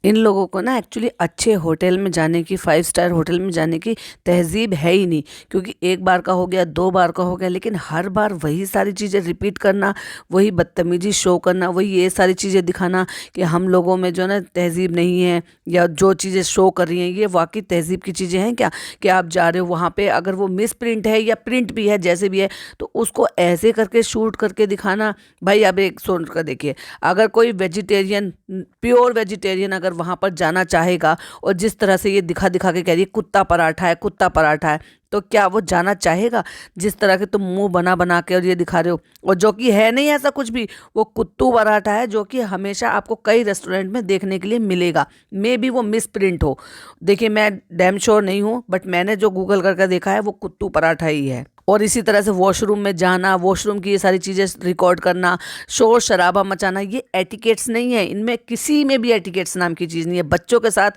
इन लोगों को ना एक्चुअली अच्छे होटल में जाने की, 5 स्टार होटल में जाने की तहजीब है ही नहीं। क्योंकि एक बार का हो गया, 2 बार का हो गया, लेकिन हर बार वही सारी चीज़ें रिपीट करना, वही बदतमीजी शो करना, वही ये सारी चीज़ें दिखाना कि हम लोगों में जो है ना तहजीब नहीं है, या जो चीज़ें शो कर रही हैं ये वाकई तहजीब की चीज़ें हैं क्या? कि आप जा रहे हो वहाँ पे, अगर वो मिस प्रिंट है या प्रिंट भी है जैसे भी है, तो उसको ऐसे करके शूट करके दिखाना। भाई अब एक सोच कर देखिए, अगर कोई वेजिटेरियन, प्योर वेजिटेरियन अगर वहाँ पर जाना चाहेगा, और जिस तरह से ये दिखा दिखा के कह रही है कुत्ता पराठा है, कुत्ता पराठा है, तो क्या वो जाना चाहेगा? जिस तरह के तुम मुंह बना बना के और ये दिखा रहे हो, और जो कि है नहीं ऐसा कुछ भी, वो कुत्तू पराठा है जो कि हमेशा आपको कई रेस्टोरेंट में देखने के लिए मिलेगा। मे बी वो मिस प्रिंट हो। देखिए मैं डैम श्योर नहीं हूँ, बट मैंने जो गूगल करके देखा है वो कुत्तू पराठा ही है। और इसी तरह से वॉशरूम में जाना, वॉशरूम की ये सारी चीज़ें रिकॉर्ड करना, शोर शराबा मचाना, ये एटिकेट्स नहीं है। इनमें किसी में भी एटिकेट्स नाम की चीज़ नहीं है। बच्चों के साथ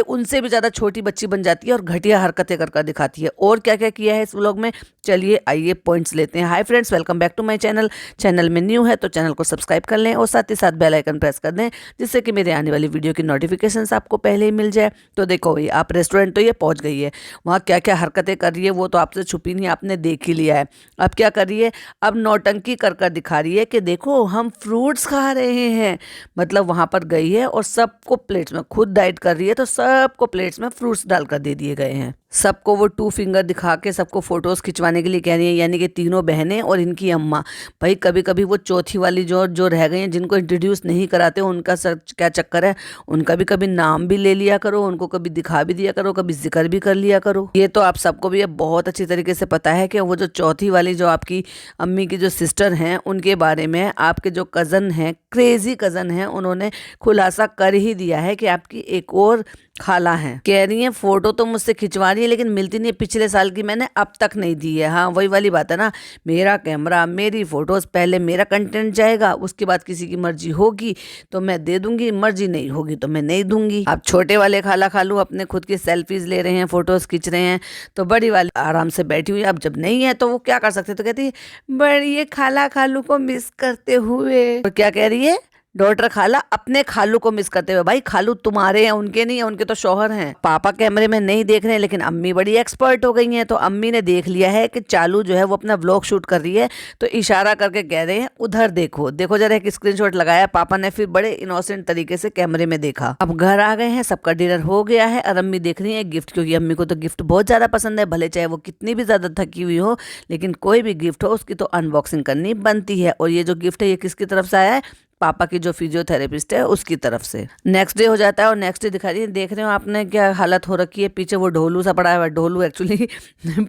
उनसे भी ज़्यादा छोटी बच्ची बन जाती है और घटिया हरकतें कर कर दिखाती है। और क्या क्या किया है इस व्लॉग में, चलिए आइए पॉइंट्स लेते हैं। Hi friends, welcome back to my channel. Channel में न्यू है तो चैनल को सब्सक्राइब कर लें और साथ ही साथ बेल आइकन प्रेस कर दें, जिससे कि मेरे आने वाली वीडियो की नोटिफिकेशंस आपको पहले ही मिल जाए। तो देखो भाई, आप रेस्टोरेंट तो ये पहुंच गई है, वहाँ क्या क्या हरकतें कर रही है वो तो आपसे छुपी नहीं, आपने देख ही लिया है। अब क्या कर रही है, अब नौटंकी कर कर दिखा रही है कि देखो हम फ्रूट्स खा रहे हैं। मतलब वहां पर गई है और सबको प्लेट्स में, खुद डाइट कर रही है तो सबको प्लेट्स में फ्रूट्स डालकर दे दिए गए हैं। सबको वो 2 फिंगर दिखा के सबको फोटोज खिंचवाने के लिए कह रही है, यानी कि तीनों बहनें और इनकी अम्मा। भाई कभी कभी वो चौथी वाली जो जो रह गई हैं, जिनको इंट्रोड्यूस नहीं कराते, उनका सर क्या चक्कर है, उनका भी कभी नाम भी ले लिया करो, उनको कभी दिखा भी दिया करो, कभी जिक्र भी कर लिया करो। ये तो आप सबको भी अब बहुत अच्छी तरीके से पता है कि वो जो चौथी वाली, जो आपकी अम्मी की जो सिस्टर हैं, उनके बारे में आपके जो कज़न हैं, क्रेजी कज़न हैं, उन्होंने खुलासा कर ही दिया है कि आपकी एक और खाला है। कह रही है फोटो तो मुझसे खिंचवा रही है लेकिन मिलती नहीं है, पिछले साल की मैंने अब तक नहीं दी है। हाँ वही वाली बात है ना, मेरा कैमरा, मेरी फोटोज, पहले मेरा कंटेंट जाएगा, उसके बाद किसी की मर्जी होगी तो मैं दे दूंगी, मर्जी नहीं होगी तो मैं नहीं दूंगी। अब छोटे वाले खाला खालू अपने खुद की सेल्फीज ले रहे हैं, फोटोज खींच रहे हैं, तो बड़ी वाली आराम से बैठी हुई। अब जब नहीं है तो वो क्या कर सकते, तो कहती है बड़ी ये खाला खालू को मिस करते हुए। और क्या कह रही है, डॉटर खाला अपने खालू को मिस करते हुए। भाई खालू तुम्हारे हैं, उनके नहीं है, उनके तो शौहर हैं। पापा कैमरे में नहीं देख रहे हैं, लेकिन अम्मी बड़ी एक्सपर्ट हो गई हैं, तो अम्मी ने देख लिया है कि चालू जो है वो अपना व्लॉग शूट कर रही है, तो इशारा करके कह रहे हैं उधर देखो। देखो जरा, एक स्क्रीनशॉट लगाया पापा ने, फिर बड़े इनोसेंट तरीके से कैमरे में देखा। अब घर आ गए हैं, सबका डिनर हो गया है और अम्मी देख रही है गिफ्ट, क्योंकि अम्मी को तो गिफ्ट बहुत ज्यादा पसंद है। भले चाहे वो कितनी भी ज्यादा थकी हुई हो, लेकिन कोई भी गिफ्ट हो उसकी तो अनबॉक्सिंग करनी बनती है। और ये जो गिफ्ट है ये किसकी तरफ से आया है, पापा की जो फिजियोथेरेपिस्ट है उसकी तरफ से। नेक्स्ट डे हो जाता है और नेक्स्ट डे दिखा रही है, देख रहे हो आपने क्या हालत हो रखी है, पीछे वो ढोलू सा पड़ा है। ढोलू एक्चुअली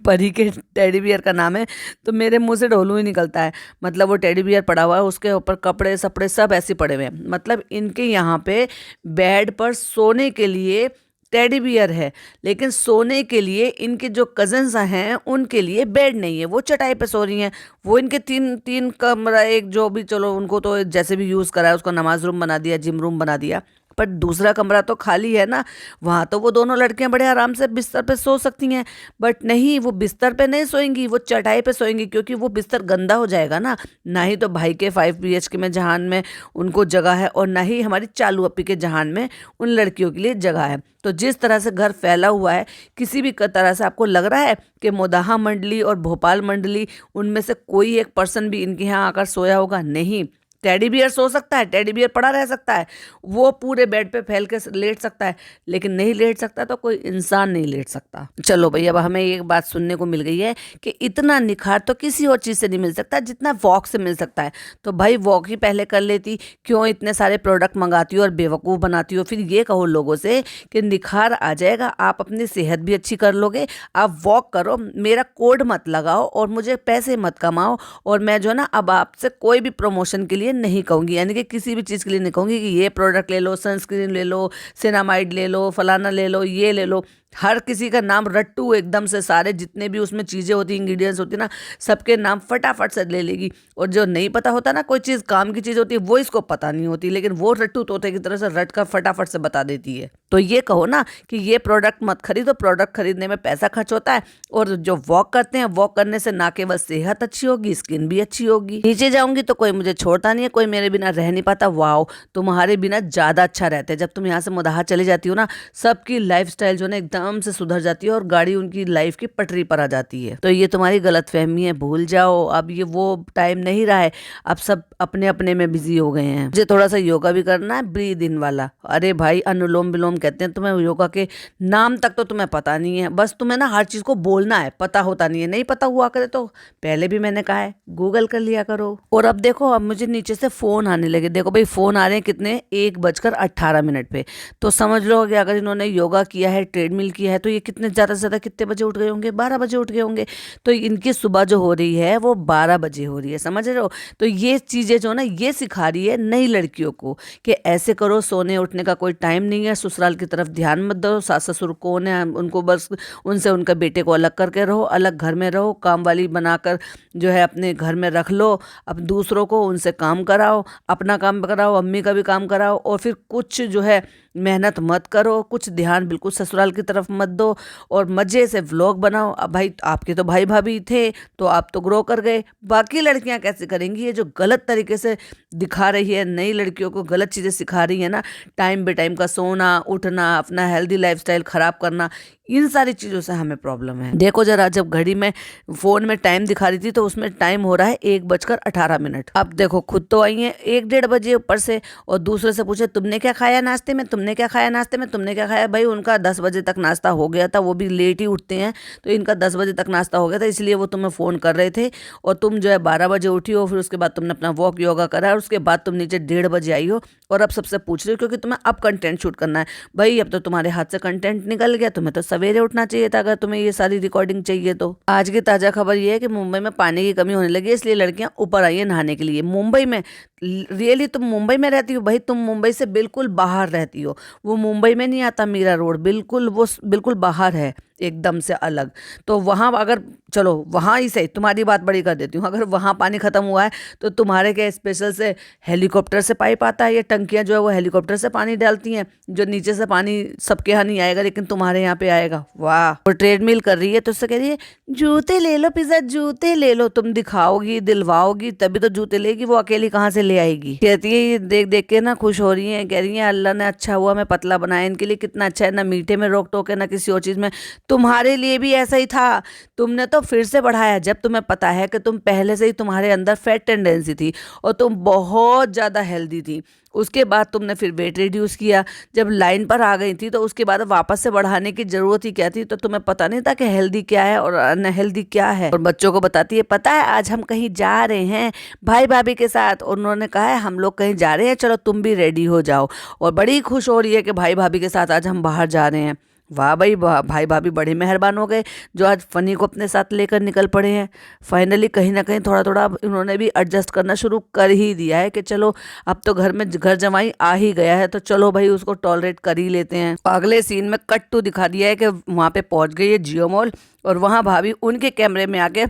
परी के टेडी बियर का नाम है, तो मेरे मुंह से ढोलू ही निकलता है। मतलब वो टेडी बियर पड़ा हुआ है, उसके ऊपर कपड़े सपड़े सब ऐसे पड़े हुए हैं। मतलब इनके यहाँ पे बेड पर सोने के लिए टेडी बियर है, लेकिन सोने के लिए इनके जो कजन्स हैं उनके लिए बेड नहीं है, वो चटाई पे सो रही हैं। वो इनके तीन तीन कमरा, एक जो भी, चलो उनको तो जैसे भी यूज़ करा है, उसको नमाज रूम बना दिया, जिम रूम बना दिया, पर दूसरा कमरा तो खाली है ना। वहाँ तो वो दोनों लड़कियां बड़े आराम से बिस्तर पे सो सकती हैं, बट नहीं, वो बिस्तर पे नहीं सोएंगी, वो चटाई पे सोएंगी, क्योंकि वो बिस्तर गंदा हो जाएगा ना ही तो भाई के 5 BHK में जहान में उनको जगह है, और ना ही हमारी चालू अपी के जहान में उन लड़कियों के लिए जगह है। तो जिस तरह से घर फैला हुआ है, किसी भी तरह से आपको लग रहा है कि मोदाहा मंडली और भोपाल मंडली, उनमें से कोई एक पर्सन भी इनके यहाँ आकर सोया होगा? नहीं। टेडी बियर सो सकता है, टेडी बियर पड़ा रह सकता है, वो पूरे बेड पे फैल के लेट सकता है, लेकिन नहीं लेट सकता तो कोई इंसान नहीं लेट सकता। चलो भाई, अब हमें एक बात सुनने को मिल गई है कि इतना निखार तो किसी और चीज़ से नहीं मिल सकता जितना वॉक से मिल सकता है। तो भाई वॉक ही पहले कर लेती, क्यों इतने सारे प्रोडक्ट मंगाती हो और बेवकूफ़ बनाती हो? फिर ये कहो लोगों से कि निखार आ जाएगा, आप अपनी सेहत भी अच्छी कर लोगे, आप वॉक करो, मेरा कोड मत लगाओ और मुझे पैसे मत कमाओ, और मैं जो ना अब आपसे कोई भी प्रमोशन के लिए नहीं कहूंगी, यानी कि किसी भी चीज़ के लिए नहीं कहूंगी कि ये प्रोडक्ट ले लो, सनस्क्रीन ले लो, सिनामाइड ले लो, फलाना ले लो, ये ले लो। हर किसी का नाम रट्टू एकदम से, सारे जितने भी उसमें चीज़ें होती, इंग्रेडिएंट्स होती ना, सबके नाम फटाफट से ले लेगी। और जो नहीं पता होता ना, कोई चीज़ काम की चीज़ होती है, वो इसको पता नहीं होती, लेकिन वो रट्टू तोते की तरह से रट कर फटाफट से बता देती है। तो ये कहो ना कि ये प्रोडक्ट मत खरीदो, प्रोडक्ट खरीदने में पैसा खर्च होता है, और जो वॉक करते हैं, वॉक करने से ना केवल सेहत अच्छी होगी, स्किन भी अच्छी होगी। नीचे जाऊंगी तो कोई मुझे छोड़ता नहीं है, कोई मेरे बिना रह नहीं पाता। वाओ, तुम्हारे बिना ज्यादा अच्छा रहता है। जब तुम यहाँ से मुदाहा चले जाती हो ना, सबकी लाइफस्टाइल जो है एकदम से सुधर जाती है और गाड़ी उनकी लाइफ की पटरी पर आ जाती है। तो ये तुम्हारी गलतफहमी है, भूल जाओ। अब ये वो टाइम नहीं रहा है, अब सब अपने अपने में बिजी हो गए हैं। मुझे थोड़ा सा योगा भी करना है, ब्रीद इन वाला। अरे भाई, अनुलोम विलोम कहते हैं, तुम्हें योगा के नाम तक तो तुम्हें पता नहीं है। बस तुम्हें ना हर चीज को बोलना है, पता होता नहीं है। नहीं पता हुआ करे तो पहले भी मैंने कहा है, गूगल कर लिया करो। और अब देखो, अब मुझे नीचे से फोन आने लगे। देखो भाई, फोन आ रहे हैं कितने, 1:18 पे। तो समझ लो कि अगर इन्होंने योगा किया है, ट्रेडमिल किया है, तो ये कितने ज्यादा से ज्यादा कितने बजे उठ गए होंगे, 12 बजे उठ गए होंगे। तो इनकी सुबह जो हो रही है वो 12 बजे हो रही है, समझ रहे हो। तो ये चीजें जो ना, ये सिखा रही है नई लड़कियों को कि ऐसे करो, सोने उठने का कोई टाइम नहीं है, ससुराल की तरफ ध्यान मत दो। सास ससुर कौन है, उनको बस उनसे उनका बेटे को अलग करके रहो, अलग घर में रहो, काम वाली बनाकर जो है अपने घर में रख लो। अब दूसरों को उनसे काम कराओ, अपना काम कराओ, अम्मी का भी काम कराओ, और फिर कुछ जो है मेहनत मत करो, कुछ ध्यान बिल्कुल ससुराल की तरफ मत दो, और मजे से व्लॉग बनाओ। अब भाई, आपके तो भाई भाभी थे तो आप तो ग्रो कर गए, बाकी लड़कियां कैसे करेंगी। ये जो गलत तरीके से दिखा रही है, नई लड़कियों को गलत चीज़ें सिखा रही है ना, टाइम बे टाइम का सोना उठना, अपना हेल्दी लाइफस्टाइल खराब करना, इन सारी चीज़ों से हमें प्रॉब्लम है। देखो जरा, जब घड़ी में फोन में टाइम दिखा रही थी तो उसमें टाइम हो रहा है 1:18। अब देखो, खुद तो आई है 1-1:30 बजे ऊपर से, और दूसरे से पूछे तुमने क्या खाया नाश्ते में, तुमने क्या खाया नाश्ते में, तुमने क्या खाया। भाई, उनका 10 बजे तक नाश्ता हो गया था, वो भी लेट ही उठते हैं, तो इनका 10 बजे तक नाश्ता हो गया था, इसलिए वो तुम्हें फ़ोन कर रहे थे। और तुम जो है 12 बजे उठी हो, फिर उसके बाद तुमने अपना वॉक योगा करा, और उसके बाद तुम नीचे 1:30 बजे आई हो, और अब सबसे पूछ रही हो क्योंकि तुम्हें अब कंटेंट शूट करना है। भाई, अब तो तुम्हारे हाथ से कंटेंट निकल गया, तुम्हें तो सवेरे उठना चाहिए था अगर तुम्हें ये सारी रिकॉर्डिंग चाहिए तो। आज की ताजा खबर ये है कि मुंबई में पानी की कमी होने लगी है, इसलिए लड़कियां ऊपर आई है नहाने के लिए। मुंबई में, रियली तुम मुंबई में रहती हो भाई, तुम मुंबई से बिल्कुल बाहर रहती हो। वो मुंबई में नहीं आता मीरा रोड, बिल्कुल वो बिल्कुल बाहर है, एकदम से अलग। तो वहाँ अगर, चलो वहाँ ही सही, तुम्हारी बात बड़ी कर देती हूँ, अगर वहाँ पानी खत्म हुआ है तो तुम्हारे क्या स्पेशल से हेलीकॉप्टर से पाइप आता है? ये टंकियाँ जो है वो हेलीकॉप्टर से पानी डालती हैं, जो नीचे से पानी सबके यहाँ नहीं आएगा लेकिन तुम्हारे यहाँ पे आएगा। वाह। और ट्रेडमिल कर रही है तो उससे कह रही है जूते ले लो पिज़्ज़ा, जूते ले लो। तुम दिखाओगी, दिलवाओगी, तभी तो जूते लेगी, वो अकेली कहाँ से ले आएगी। कहती है, ये देख देख के ना खुश हो रही है, कह रही है अल्लाह ने अच्छा हुआ मैं पतला बनाया, इनके लिए कितना अच्छा है, ना मीठे में रोक टोक है ना किसी और चीज़ में। तुम्हारे लिए भी ऐसा ही था, तुमने तो फिर से बढ़ाया जब तुम्हें पता है कि तुम पहले से ही तुम्हारे अंदर फैट टेंडेंसी थी और तुम बहुत ज़्यादा हेल्दी थी। उसके बाद तुमने फिर वेट रिड्यूस किया, जब लाइन पर आ गई थी तो उसके बाद वापस से बढ़ाने की ज़रूरत ही क्या थी। तो तुम्हें पता नहीं था कि हेल्दी क्या है और अनहेल्दी क्या है। और बच्चों को बताती है, पता है आज हम कहीं जा रहे हैं भाई भाभी के साथ, और उन्होंने कहा है हम लोग कहीं जा रहे हैं, चलो तुम भी रेडी हो जाओ। और बड़ी खुश हो रही है कि भाई भाभी के साथ आज हम बाहर जा रहे हैं। वाह भाई वाह, भाई भाभी बड़े मेहरबान हो गए जो आज फनी को अपने साथ लेकर निकल पड़े हैं। फाइनली कहीं ना कहीं थोड़ा थोड़ा इन्होंने भी एडजस्ट करना शुरू कर ही दिया है कि चलो अब तो घर में घर जमाई आ ही गया है तो चलो भाई उसको टॉलरेट कर ही लेते हैं। अगले सीन में कट टू दिखा दिया है कि वहाँ पे पहुँच गई है जियो मॉल, और वहाँ भाभी उनके कैमरे में आके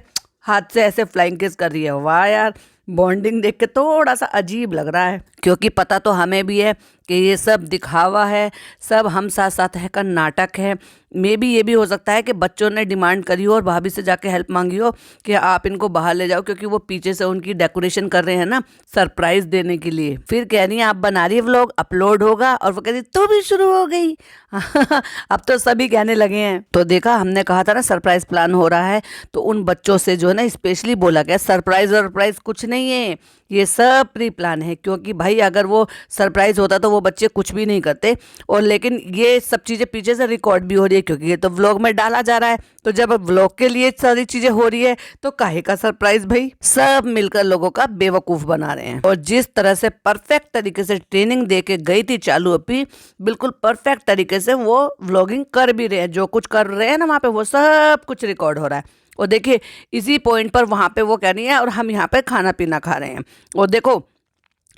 हाथ से ऐसे फ्लाइंग किस कर रही है। वाह यार, बॉन्डिंग देख के थोड़ा सा अजीब लग रहा है, क्योंकि पता तो हमें भी है कि ये सब दिखावा है, सब हम साथ साथ है का नाटक है। मे बी ये भी हो सकता है कि बच्चों ने डिमांड करी हो और भाभी से जाके हेल्प मांगी हो कि आप इनको बाहर ले जाओ, क्योंकि वो पीछे से उनकी डेकोरेशन कर रहे हैं ना सरप्राइज देने के लिए। फिर कह रही है आप बना रही है व्लॉग, अपलोड होगा, और वो कह रही तू भी शुरू हो गई। अब तो सभी कहने लगे हैं। तो देखा, हमने कहा था ना सरप्राइज प्लान हो रहा है, तो उन बच्चों से जो है ना स्पेशली बोला गया सरप्राइज वरप्राइज कुछ नहीं है, ये सब प्री प्लान है। क्योंकि भाई अगर वो सरप्राइज होता तो वो बच्चे कुछ भी नहीं करते, और लेकिन ये सब चीज़ें पीछे से रिकॉर्ड भी हो रही है क्योंकि ये तो व्लॉग में डाला जा रहा है। तो जब व्लॉग के लिए सारी चीज़ें हो रही है तो काहे का सरप्राइज भाई, सब मिलकर लोगों का बेवकूफ़ बना रहे हैं। और जिस तरह से परफेक्ट तरीके से ट्रेनिंग दे के गई थी चालू अपी, बिल्कुल परफेक्ट तरीके से वो व्लॉगिंग कर भी रहे हैं, जो कुछ कर रहे हैं ना वहाँ पे वो सब कुछ रिकॉर्ड हो रहा है। और देखिए इसी पॉइंट पर वहाँ पे वो कह रही है और हम यहाँ पे खाना पीना खा रहे हैं। और देखो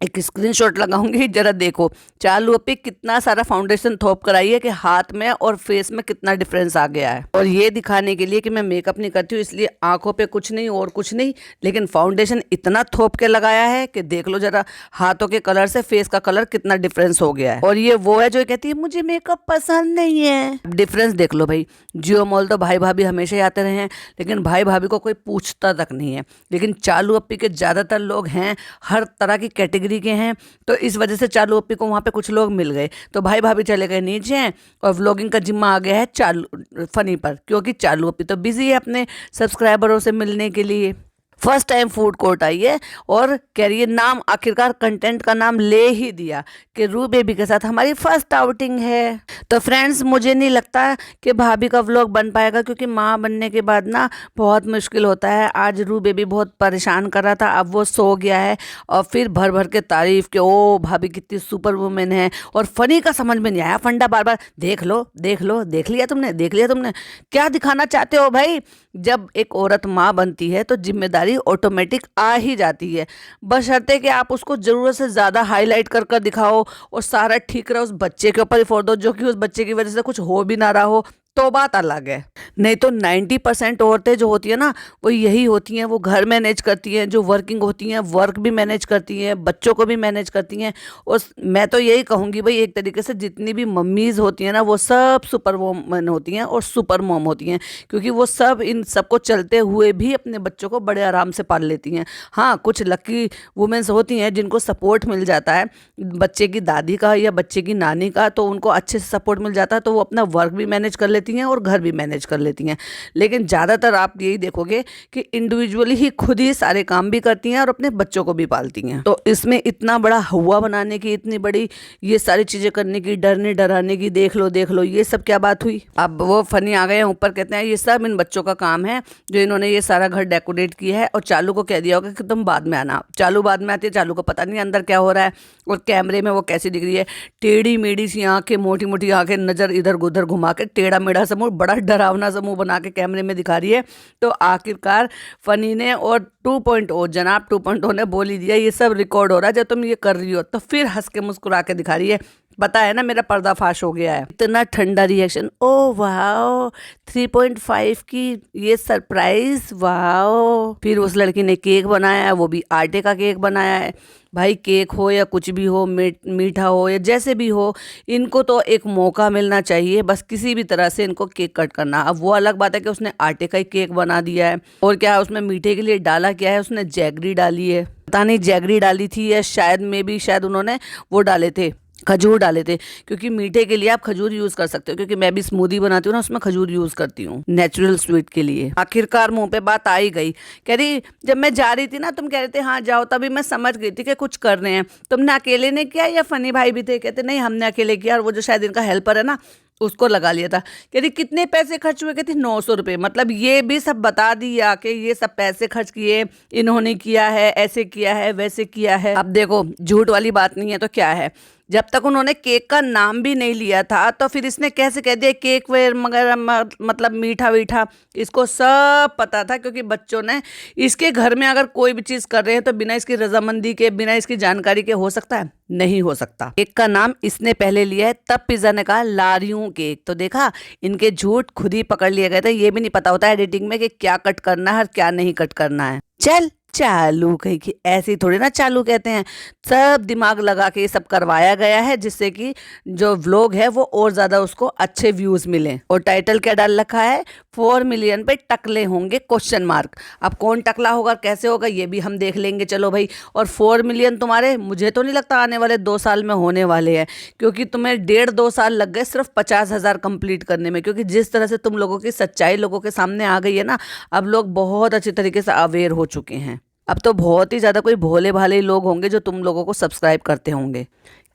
एक स्क्रीनशॉट लगाऊंगी, जरा देखो चालू अपी कितना सारा फाउंडेशन थोप कर आई है कि हाथ में और फेस में कितना डिफरेंस आ गया है। और ये दिखाने के लिए कि मैं मेकअप नहीं करती हूँ, इसलिए आंखों पे कुछ नहीं और कुछ नहीं, लेकिन फाउंडेशन इतना थोप के लगाया है कि देख लो जरा हाथों के कलर से फेस का कलर कितना डिफरेंस हो गया है। और ये वो है जो कहती है मुझे मेकअप पसंद नहीं है। डिफरेंस देख लो भाई, जियो मॉल तो भाई भाभी हमेशा ही आते रहे हैं, लेकिन भाई भाभी को कोई पूछता तक नहीं है। लेकिन चालू अपी के ज़्यादातर लोग हैं हर तरह की कैटेगरी के हैं, तो इस वजह से चालू अपी को वहाँ पे कुछ लोग मिल गए, तो भाई भाभी चले गए नीचे हैं और व्लॉगिंग का जिम्मा आ गया है चालू फनी पर, क्योंकि चालू अपी तो बिजी है अपने सब्सक्राइबरों से मिलने के लिए। फर्स्ट टाइम फूड कोर्ट आई है और कह रही है नाम, आखिरकार कंटेंट का नाम ले ही दिया कि रू बेबी के साथ हमारी फर्स्ट आउटिंग है। तो फ्रेंड्स मुझे नहीं लगता कि भाभी का व्लॉग बन पाएगा, क्योंकि माँ बनने के बाद ना बहुत मुश्किल होता है। आज रू बेबी बहुत परेशान कर रहा था, अब वो सो गया है और फिर भर भर के तारीफ के ओ भाभी कितनी सुपर वुमेन है। और फनी का समझ में नहीं आया, फंडा बार बार देख लो देख लो, देख लिया तुमने, देख लिया तुमने, क्या दिखाना चाहते हो भाई। जब एक औरत माँ बनती है तो जिम्मेदारी ऑटोमेटिक आ ही जाती है, बशर्ते कि आप उसको जरूरत से ज़्यादा हाईलाइट कर कर दिखाओ और सारा ठीक रहा उस बच्चे के ऊपर ही फोड़ दो, जो कि उस बच्चे की वजह से कुछ हो भी ना रहा हो, तो बात अलग है। नहीं तो 90% औरतें जो होती है ना वो यही होती हैं, वो घर मैनेज करती हैं, जो वर्किंग होती हैं वर्क भी मैनेज करती हैं, बच्चों को भी मैनेज करती हैं। और मैं तो यही कहूँगी भाई, एक तरीके से जितनी भी मम्मीज़ होती हैं ना वो सब सुपर वोमन होती हैं और सुपर मॉम होती हैं, क्योंकि वो सब इन सबको चलते हुए भी अपने बच्चों को बड़े आराम से पाल लेती हैं। हाँ, कुछ लकी वुमेन्स होती हैं जिनको सपोर्ट मिल जाता है बच्चे की दादी का या बच्चे की नानी का, तो उनको अच्छे से सपोर्ट मिल जाता है, तो वो अपना वर्क भी मैनेज कर लेती हैं और घर भी मैनेज कर लेती हैं। लेकिन ज़्यादातर आप यही देखोगे कि इंडिविजुअली ही खुद ही सारे काम भी करती हैं और अपने बच्चों को भी पालती हैं। तो इसमें इतना बड़ा हुआ बनाने की, इतनी बड़ी ये सारी चीज़ें करने की, डरने डराने की, देख लो ये सब क्या बात हुई। अब वो फनी आ गए हैं ऊपर, कहते हैं ये सब इन बच्चों का काम है जो इन्होंने ये सारा घर डेकोरेट किया है, और चालू को कह दिया होगा कि तुम बाद में आना। चालू बाद में आती है, चालू को पता नहीं अंदर क्या हो रहा है, और कैमरे में वो कैसी दिख रही है, टेढ़ी मेढ़ी सी आंखें, मोटी मोटी आंखें, नज़र इधर उधर घुमा के टेढ़ा मेढ़ा सा मुंह, बड़ा डरावना सा मुंह बना के कैमरे में दिखा रही है। तो आखिरकार फनी ने और 2.0 जनाब 2.0 ने बोल ही दिया ये सब रिकॉर्ड हो रहा है जब तुम ये कर रही हो, तो फिर हंस के मुस्कुरा के दिखा रही है, पता है ना मेरा पर्दाफाश हो गया है। इतना ठंडा रिएक्शन, ओ वाओ 3.5 की ये सरप्राइज, वाओ। फिर उस लड़की ने केक बनाया है, वो भी आटे का केक बनाया है। भाई केक हो या कुछ भी हो, मीठा हो या जैसे भी हो, इनको तो एक मौका मिलना चाहिए, बस किसी भी तरह से इनको केक कट करना। अब वो अलग बात है कि उसने आटे का ही केक बना दिया है, और क्या है उसमें मीठे के लिए डाला क्या है, उसने जैगरी डाली है, पता नहीं जैगरी डाली थी या शायद उन्होंने वो डाले थे, खजूर डाले थे, क्योंकि मीठे के लिए आप खजूर यूज कर सकते हो, क्योंकि मैं भी स्मूदी बनाती हूँ ना उसमें खजूर यूज करती हूँ नेचुरल स्वीट के लिए। आखिरकार मुंह पे बात आ ही गई, कह रही जब मैं जा रही थी ना तुम कह रहे थे हाँ जाओ, तभी मैं समझ गई थी कि कुछ कर रहे हैं। तुमने अकेले ने किया या फनी भाई भी थे? कहते नहीं हमने अकेले किया, और वो जो शायद इनका हेल्पर है ना उसको लगा लिया था। कह रही कितने पैसे खर्च हुए? कहती 900 रुपये। मतलब ये भी सब बता दिया कि ये सब पैसे खर्च किए इन्होंने, किया है ऐसे, किया है वैसे किया है। अब देखो झूठ वाली बात नहीं है तो क्या है, जब तक उन्होंने केक का नाम भी नहीं लिया था तो फिर इसने कैसे कह दिया केक वेयर मगर मतलब मीठा वीठा। इसको सब पता था, क्योंकि बच्चों ने इसके घर में अगर कोई भी चीज़ कर रहे हैं तो बिना इसकी रजामंदी के, बिना इसकी जानकारी के हो सकता है? नहीं हो सकता। केक का नाम इसने पहले लिया है, तब पिज़्ज़ा ने कहा ला रही हूँ केक। तो देखा इनके झूठ खुद ही पकड़ लिए गए थे। ये भी नहीं पता होता एडिटिंग में कि क्या कट करना है और क्या नहीं कट करना है। चल चालू कही कि ऐसे ही थोड़ी ना चालू कहते हैं, सब दिमाग लगा के ये सब करवाया गया है जिससे कि जो व्लॉग है वो और ज़्यादा उसको अच्छे व्यूज़ मिलें। और टाइटल क्या डाल रखा है, 4 मिलियन पे टकले होंगे क्वेश्चन मार्क। अब कौन टकला होगा कैसे होगा ये भी हम देख लेंगे, चलो भाई। और 4 मिलियन तुम्हारे, मुझे तो नहीं लगता आने वाले 2 साल में होने वाले हैं, क्योंकि तुम्हें 1.5-2 साल लग गए सिर्फ 50,000 कंप्लीट करने में। क्योंकि जिस तरह से तुम लोगों की सच्चाई लोगों के सामने आ गई है ना, अब लोग बहुत अच्छी तरीके से अवेयर हो चुके हैं। अब तो बहुत ही ज़्यादा कोई भोले भाले लोग होंगे जो तुम लोगों को सब्सक्राइब करते होंगे।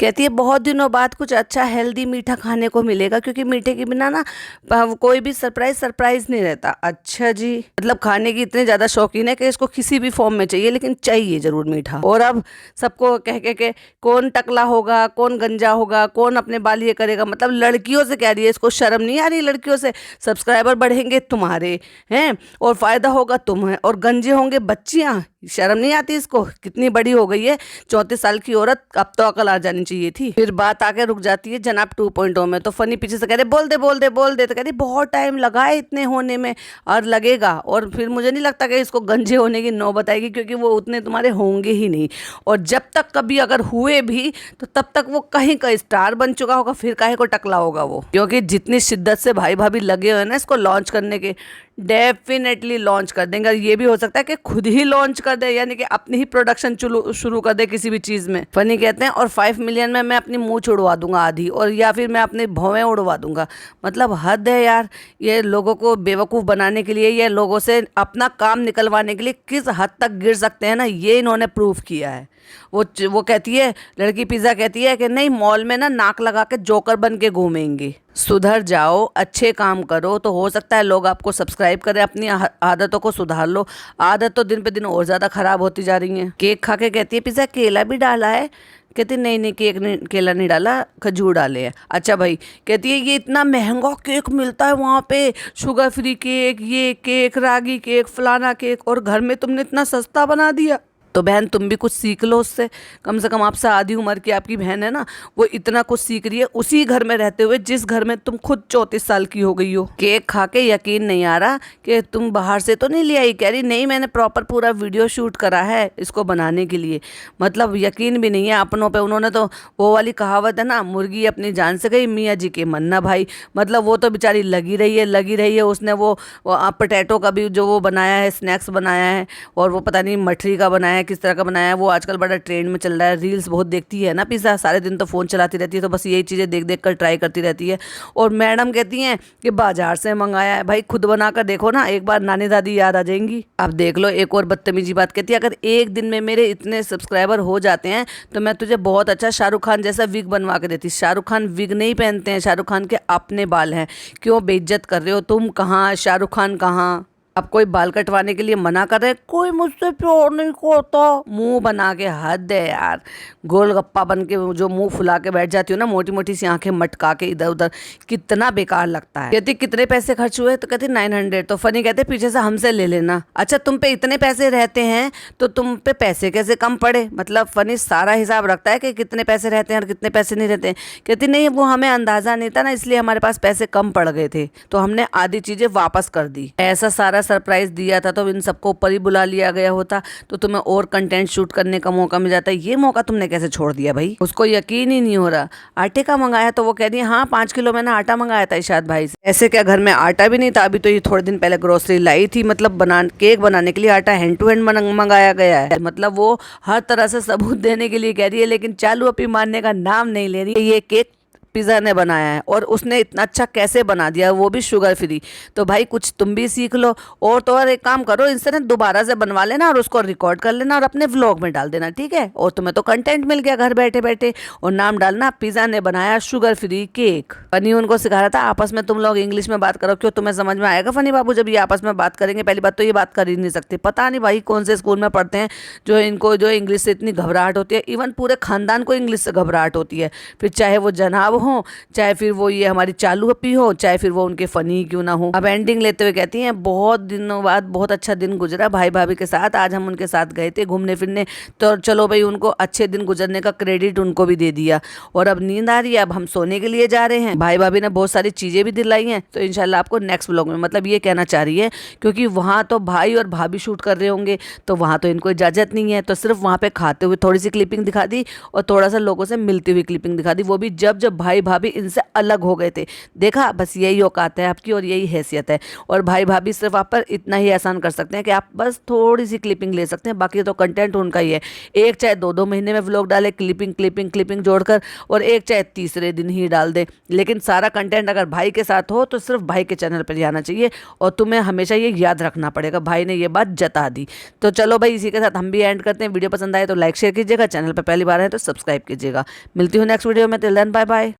कहती है बहुत दिनों बाद कुछ अच्छा हेल्दी मीठा खाने को मिलेगा, क्योंकि मीठे के बिना ना कोई भी सरप्राइज नहीं रहता। अच्छा जी, मतलब खाने की इतने ज़्यादा शौकीन है कि इसको किसी भी फॉर्म में चाहिए, लेकिन चाहिए ज़रूर मीठा। और अब सबको कह के कौन टकला होगा, कौन गंजा होगा, कौन अपने बाल ये करेगा, मतलब लड़कियों से कह रही है। इसको शर्म नहीं आ रही लड़कियों से? सब्सक्राइबर बढ़ेंगे तुम्हारे हैं और फ़ायदा होगा तुम्हें, और गंजे होंगे बच्चियाँ। शर्म नहीं आती इसको? कितनी बड़ी हो गई है, 34 साल की औरत, अब तो अकल आ जानी चाहिए थी। फिर बात आके रुक जाती है जनाब 2.0 में। तो फनी पीछे से कह रहे बोल दे बोल दे बोल दे, तो कह रही बहुत टाइम लगा है इतने होने में और लगेगा, और फिर मुझे नहीं लगता कि इसको गंजे होने की नौबत आएगी, क्योंकि वो उतने तुम्हारे होंगे ही नहीं। और जब तक कभी अगर हुए भी तो तब तक वो कहीं का स्टार बन चुका होगा, फिर काहे को टकला होगा वो। क्योंकि जितनी शिद्दत से भाई भाभी लगे हुए हैं ना इसको लॉन्च करने के, डेफिनेटली लॉन्च कर देंगे। और ये भी हो सकता है कि खुद ही लॉन्च कर दे, यानी कि अपनी ही प्रोडक्शन शुरू कर दे किसी भी चीज़ में। फनी कहते हैं और 5 मिलियन में मैं अपनी मुंह उड़वा दूंगा आधी, और या फिर मैं अपनी भौवें उड़वा दूंगा। मतलब हद है यार, ये लोगों को बेवकूफ़ बनाने के लिए, ये लोगों से अपना काम निकलवाने के लिए किस हद तक गिर सकते हैं ना, ये इन्होंने प्रूव किया है। वो कहती है, लड़की पिज़्ज़ा कहती है कि नहीं, मॉल में ना नाक लगा के जोकर बन के घूमेंगे। सुधर जाओ, अच्छे काम करो, तो हो सकता है लोग आपको सब्सक्राइब करें। अपनी आदतों को सुधार लो। आदत तो दिन पे दिन और ज़्यादा ख़राब होती जा रही है। केक खा के कहती है पिज़्ज़ा केला भी डाला है? कहती नहीं नहीं, केक नहीं, केला नहीं डाला, खजूर डाले हैं। अच्छा भाई, कहती है ये इतना महंगा केक मिलता है वहाँ पे, शुगर फ्री केक, ये केक, रागी केक, फलाना केक, और घर में तुमने इतना सस्ता बना दिया। तो बहन तुम भी कुछ सीख लो उससे। कम से कम आपसे आधी उम्र की आपकी बहन है ना, वो इतना कुछ सीख रही है उसी घर में रहते हुए जिस घर में तुम खुद 34 साल की हो गई हो। केक खा के यकीन नहीं आ रहा कि तुम बाहर से तो नहीं ले आई? कह रही नहीं, मैंने प्रॉपर पूरा वीडियो शूट करा है इसको बनाने के लिए। मतलब यकीन भी नहीं है अपनों पे। उन्होंने तो वो वाली कहावत है ना, मुर्गी अपनी जान से गई मियाँ जी के मन ना भाई। मतलब वो तो बेचारी लगी रही है। उसने वो पोटैटो का भी जो वो बनाया है, स्नैक्स बनाया है, और वो पता नहीं मठरी का बनाया है, किस तरह का बनाया है। वो आजकल बड़ा ट्रेंड में चल रहा है। रील्स बहुत देखती है ना पिज़्ज़ा, सारे दिन तो फ़ोन चलाती रहती है, तो बस यही चीज़ें देख देख कर ट्राई करती रहती है। और मैडम कहती हैं कि बाजार से मंगाया है। भाई खुद बना कर देखो ना, एक बार नानी दादी याद आ जाएंगी। अब देख लो एक और बदतमीजी बात, कहती है अगर एक दिन में मेरे इतने सब्सक्राइबर हो जाते हैं तो मैं तुझे बहुत अच्छा शाहरुख खान जैसा विग बनवा के देती। शाहरुख खान विग नहीं पहनते हैं, शाहरुख खान के अपने बाल हैं। क्यों बेइज्जत कर रहे हो तुम? कहाँ शाहरुख खान कहाँ? अब कोई बाल कटवाने के लिए मना कर रहे, कोई मुझसे प्यार नहीं करता, मुंह बना के। हद है यार, गोलगप्पा बन के जो मुंह फुला के बैठ जाती हो ना, मोटी मोटी सी आंखें मटका के इधर उधर, कितना बेकार लगता है। कहती कितने पैसे खर्च हुए? तो कहती 900। तो फनी कहते पीछे से हमसे ले लेना। अच्छा तुम पे इतने पैसे रहते हैं तो तुम पे पैसे कैसे कम पड़े? मतलब फनी सारा हिसाब रखता है कि कितने पैसे रहते हैं और कितने पैसे नहीं रहते हैं। कहती नहीं, वो हमें अंदाजा नहीं था ना, इसलिए हमारे पास पैसे कम पड़ गए थे, तो हमने आधी चीजें वापस कर दी। ऐसा सारा सरप्राइज दिया था तो इन सबको ऊपर ही बुला लिया गया होता, तो तुम्हें और कंटेंट शूट करने का मौका मिल जाता है। ये मौका तुमने कैसे छोड़ दिया भाई? उसको यकीन ही नहीं हो रहा। आटे का मंगाया तो वो कह रही है हाँ 5 किलो मैंने आटा मंगाया था इशाद भाई से। ऐसे क्या घर में आटा भी नहीं था? अभी तो ये थोड़े दिन पहले ग्रोसरी लाई थी। मतलब केक बनाने के लिए आटा हैंड टू हैंड मंगाया गया है। मतलब वो हर तरह से सबूत देने के लिए कह रही है, लेकिन चालू अपनी मानने का नाम नहीं ले रही। ये केक पिज़्ज़ा ने बनाया है, और उसने इतना अच्छा कैसे बना दिया, वो भी शुगर फ्री। तो भाई कुछ तुम भी सीख लो। और तो और एक काम करो, इनसे ना दोबारा से बनवा लेना और उसको रिकॉर्ड कर लेना और अपने व्लॉग में डाल देना, ठीक है? और तुम्हें तो कंटेंट मिल गया घर बैठे बैठे। और नाम डालना पिज़्ज़ा ने बनाया शुगर फ्री केक। फनी उनको सिखा रहा था आपस में तुम लोग इंग्लिश में बात करो। क्यों, तुम्हें समझ में आएगा फनी बाबू जब ये आपस में बात करेंगे? पहली बात तो ये बात कर ही नहीं सकते। पता नहीं भाई कौन से स्कूल में पढ़ते हैं जो इनको जो इंग्लिश से इतनी घबराहट होती है। इवन पूरे खानदान को इंग्लिश से घबराहट होती है, फिर चाहे वो जनाब हो, चाहे फिर वो ये हमारी चालू अपी हो, चाहे फिर वो उनके फनी क्यों ना हो। अब एंडिंग लेते हुए कहती हैं बहुत दिनों बाद बहुत अच्छा दिन गुजरा भाई भाभी के साथ। आज हम उनके साथ गए थे घूमने फिरने, तो चलो भाई उनको अच्छे दिन गुजरने का क्रेडिट उनको भी दे दिया। और अब नींद आ रही है, अब हम सोने के लिए जा रहे हैं। भाई भाभी ने बहुत सारी चीजें भी दिलाई हैं, तो इंशाल्लाह आपको नेक्स्ट व्लॉग में, मतलब ये कहना चाह रही है क्योंकि वहाँ तो भाई और भाभी शूट कर रहे होंगे, तो वहाँ तो इनको इजाजत नहीं है, तो सिर्फ वहाँ पे खाते हुए थोड़ी सी क्लिपिंग दिखा दी और थोड़ा सा लोगों से मिलती हुई क्लिपिंग दिखा दी, वो भी जब जब भाई भाई भाभी इनसे अलग हो गए थे। देखा, बस यही औकात है आपकी और यही हैसियत है। और भाई भाभी सिर्फ आप पर इतना ही एहसान कर सकते हैं कि आप बस थोड़ी सी क्लिपिंग ले सकते हैं, बाकी तो कंटेंट उनका ही है। एक चाहे 2-2 महीने में व्लॉग डाले, क्लिपिंग क्लिपिंग क्लिपिंग जोड़कर, और एक चाहे तीसरे दिन ही डाल दे, लेकिन सारा कंटेंट अगर भाई के साथ हो तो सिर्फ भाई के चैनल पर ही आना चाहिए। और तुम्हें हमेशा ये याद रखना पड़ेगा, भाई ने ये बात जता दी। तो चलो भाई, इसी के साथ हम भी एंड करते हैं। वीडियो पसंद आए तो लाइक शेयर कीजिएगा, चैनल पर पहली बार है तो सब्सक्राइब कीजिएगा। मिलती हूँ नेक्स्ट वीडियो में। Till then bye bye.